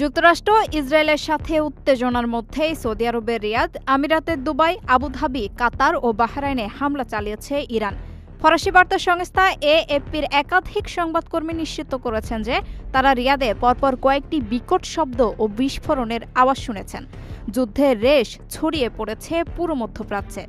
যুক্তরাষ্ট্র ইসরায়েলের সাথে উত্তেজনার মধ্যেই সৌদি আরবের রিয়াদ, আমিরাতের দুবাই, আবুধাবি, কাতার ও বাহরাইনে হামলা চালিয়েছে ইরান। ফরাসি বার্তা সংস্থা এএফপির একাধিক সংবাদকর্মী নিশ্চিত করেছেন যে তারা রিয়াদে পরপর কয়েকটি বিকট শব্দ ও বিস্ফোরণের আওয়াজ শুনেছেন। যুদ্ধের রেশ ছড়িয়ে পড়েছে পুরো মধ্যপ্রাচ্যে।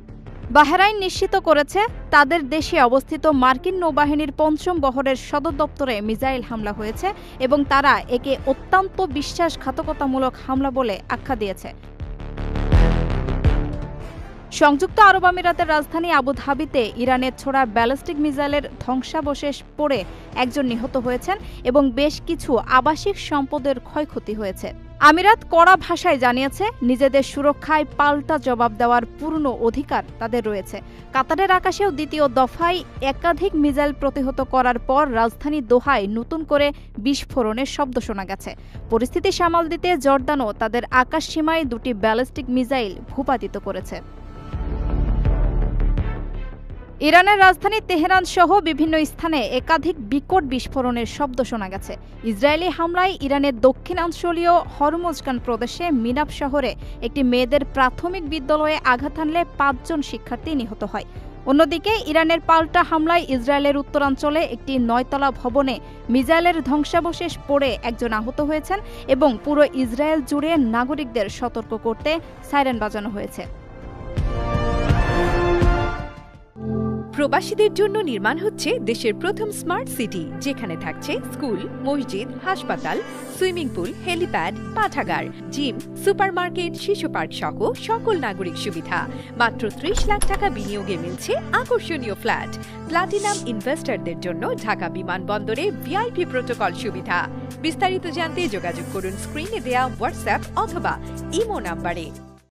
বাহরাইন নিশ্চিত করেছে তাদের দেশে অবস্থিত মার্কিন নৌবাহিনীর পঞ্চম বহরের সদর দপ্তরে মিসাইল হামলা হয়েছে এবং তারা একে অত্যন্ত বিশ্বাসঘাতকতামূলক হামলা বলে আখ্যা দিয়েছে। সংযুক্ত আরব আমিরাতের রাজধানী আবুধাবিতে ইরানের ছোড়া ব্যালিস্টিক মিসাইলের ধ্বংসাবশেষ পড়ে একজন নিহত হয়েছেন এবং বেশ কিছু আবাসিক সম্পদের ক্ষয়ক্ষতি হয়েছে। আমিরাত কড়া ভাষায় জানিয়েছে নিজেদের সুরক্ষায় পাল্টা জবাব দেওয়ার পূর্ণ অধিকার তাদের রয়েছে। কাতারের আকাশেও দ্বিতীয় দফায় একাধিক মিসাইল প্রতিহত করার পর রাজধানী দোহায় নতুন করে বিস্ফোরণের শব্দ শোনা গেছে। পরিস্থিতি সামাল দিতে জর্দানও তাদের আকাশসীমায় দুটি ব্যালিস্টিক মিসাইল ভূপাতিত করেছে। ইরানের রাজধানী তেহরান সহ বিভিন্ন স্থানে একাধিক বিকট বিস্ফোরণের শব্দ শোনা গেছে। ইসরায়েলি হামলায় ইরানের দক্ষিণাঞ্চলীয় হরমোজগান প্রদেশে মিনাব শহরে একটি মেয়েদের প্রাথমিক বিদ্যালয়ে আঘাত হানলে ৫ জন শিক্ষার্থী নিহত হয়। অন্যদিকে ইরানের পাল্টা হামলায় ইসরায়েলের উত্তরাঞ্চলে একটি ৯তলা ভবনে মিসাইলের ধ্বংসাবশেষ পড়ে একজন আহত হয়েছেন এবং পুরো ইসরায়েল জুড়ে নাগরিকদের সতর্ক করতে সাইরেন বাজানো হয়েছে। প্রবাসীদের জন্য নির্মাণ হচ্ছে দেশের প্রথম স্মার্ট সিটি, যেখানে থাকছে স্কুল, মসজিদ, হাসপাতাল, সুইমিং পুল, হেলিপ্যাড, পাঠাগার, জিম, সুপারমার্কেট, শিশু পার্ক সহ সকল নাগরিক সুবিধা। মাত্র ৩০ লাখ টাকা বিনিয়োগে মিলছে আকর্ষণীয় ফ্ল্যাট। প্লাটিনাম ইনভেস্টরদের জন্য ঢাকা বিমানবন্দরে ভিআইপি প্রোটোকল সুবিধা। বিস্তারিত জানতে যোগাযোগ করুন স্ক্রিনে দেয়া হোয়াটসঅ্যাপ অথবা ইমো নাম্বারে।